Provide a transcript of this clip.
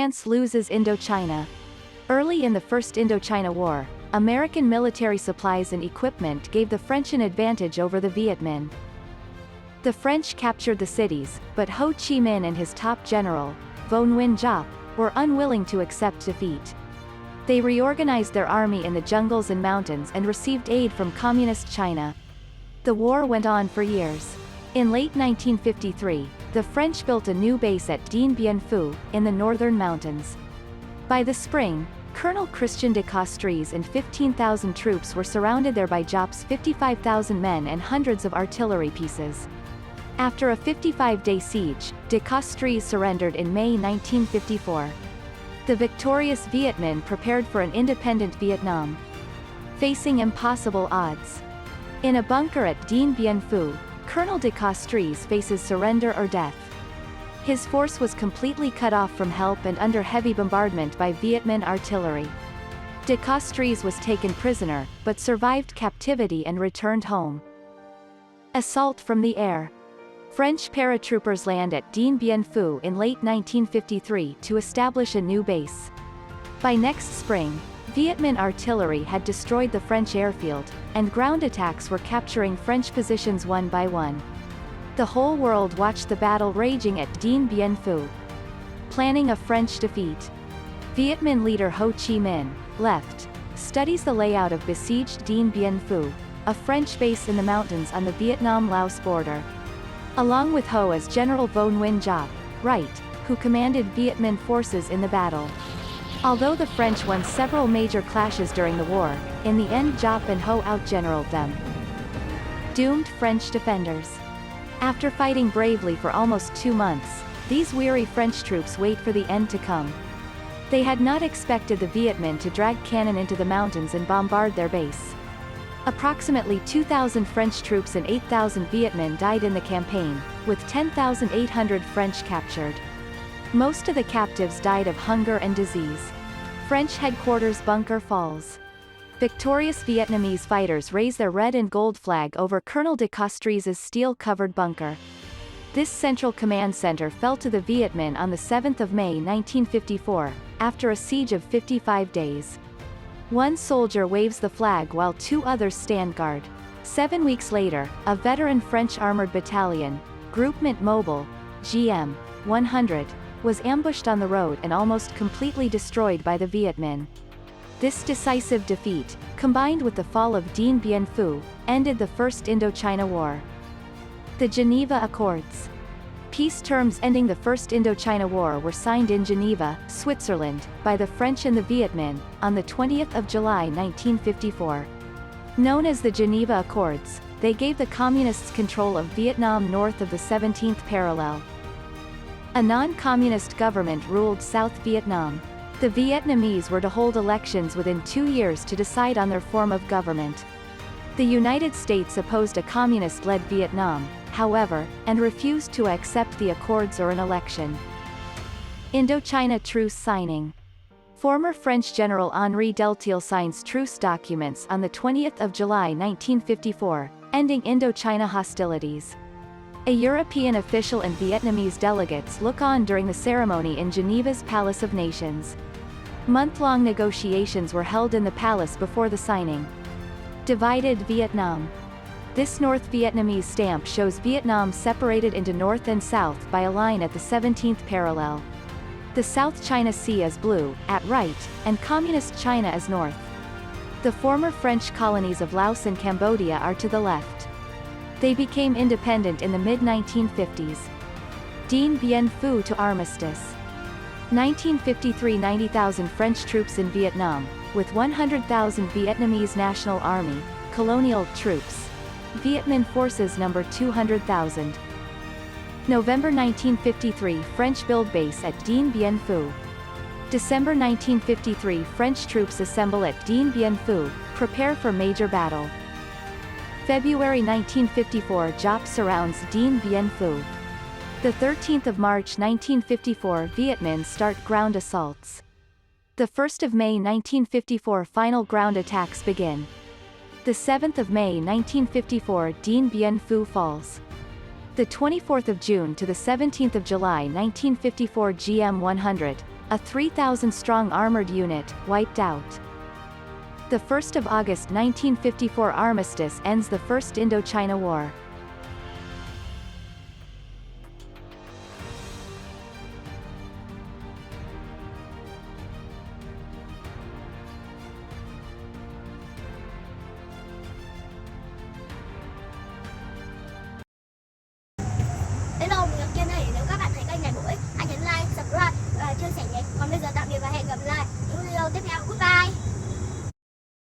France loses Indochina. Early in the First Indochina War, American military supplies and equipment gave the French an advantage over the Vietminh. The French captured the cities, but Ho Chi Minh and his top general, Nguyen Giap, were unwilling to accept defeat. They reorganized their army in the jungles and mountains and received aid from Communist China. The war went on for years. In late 1953, the French built a new base at Dien Bien Phu, in the northern mountains. By the spring, Colonel Christian de Castries and 15,000 troops were surrounded there by Giap's 55,000 men and hundreds of artillery pieces. After a 55-day siege, de Castries surrendered in May 1954. The victorious Vietminh prepared for an independent Vietnam. Facing impossible odds. In a bunker at Dien Bien Phu, Colonel de Castries faces surrender or death. His force was completely cut off from help and under heavy bombardment by Vietminh artillery. De Castries was taken prisoner, but survived captivity and returned home. Assault from the air. French paratroopers land at Dien Bien Phu in late 1953 to establish a new base. By next spring, Vietminh artillery had destroyed the French airfield, and ground attacks were capturing French positions one by one. The whole world watched the battle raging at Dien Bien Phu. Planning a French defeat. Vietminh leader Ho Chi Minh, left, studies the layout of besieged Dien Bien Phu, a French base in the mountains on the Vietnam-Laos border. Along with Ho as General Nguyen Giap, right, who commanded Vietminh forces in the battle. Although the French won several major clashes during the war, in the end Giap and Ho outgeneraled them. Doomed French defenders. After fighting bravely for almost 2 months, these weary French troops wait for the end to come. They had not expected the Vietminh to drag cannon into the mountains and bombard their base. Approximately 2,000 French troops and 8,000 Vietminh died in the campaign, with 10,800 French captured. Most of the captives died of hunger and disease. French headquarters bunker falls. Victorious Vietnamese fighters raise their red and gold flag over Colonel de Castries' steel-covered bunker. This central command center fell to the Vietminh on the 7th of May 1954, after a siege of 55 days. One soldier waves the flag while 2 others stand guard. 7 weeks later, a veteran French armored battalion, Groupement Mobile, GM 100, was ambushed on the road and almost completely destroyed by the Vietminh. This decisive defeat, combined with the fall of Dien Bien Phu, ended the First Indochina War. The Geneva Accords. Peace terms ending the First Indochina War were signed in Geneva, Switzerland, by the French and the Vietminh, on the 20th of July 1954. Known as the Geneva Accords, they gave the Communists control of Vietnam north of the 17th parallel. A non-communist government ruled South Vietnam. The Vietnamese were to hold elections within 2 years to decide on their form of government. The United States opposed a communist-led Vietnam, however, and refused to accept the accords or an election. Indochina Truce Signing. Former French General Henri Delteil signs truce documents on the 20th of July 1954, ending Indochina hostilities. A European official and Vietnamese delegates look on during the ceremony in Geneva's Palace of Nations. Month-long negotiations were held in the palace before the signing. Divided Vietnam. This North Vietnamese stamp shows Vietnam separated into North and South by a line at the 17th parallel. The South China Sea is blue, at right, and Communist China is north. The former French colonies of Laos and Cambodia are to the left. They became independent in the mid-1950s. Dien Bien Phu to armistice. 1953 – 90,000 French troops in Vietnam, with 100,000 Vietnamese National Army, colonial troops. Vietminh forces number 200,000. November 1953 – French build base at Dien Bien Phu. December 1953 – French troops assemble at Dien Bien Phu, prepare for major battle. February 1954 – Giap surrounds Dien Bien Phu. The 13th of March 1954 – Vietminh start ground assaults. The 1st of May 1954 – Final ground attacks begin. The 7th of May 1954 – Dien Bien Phu falls. The 24th of June to the 17th of July 1954 GM 100, a 3,000-strong armored unit, wiped out. The 1st of August 1954 armistice ends the First Indochina War. Hello, mình là Kiên đây. Nếu các bạn thấy kênh này bổ ích, hãy nhấn like, subscribe và chia sẻ nhé. Còn bây giờ tạm biệt và hẹn gặp lại những video tiếp theo. Goodbye.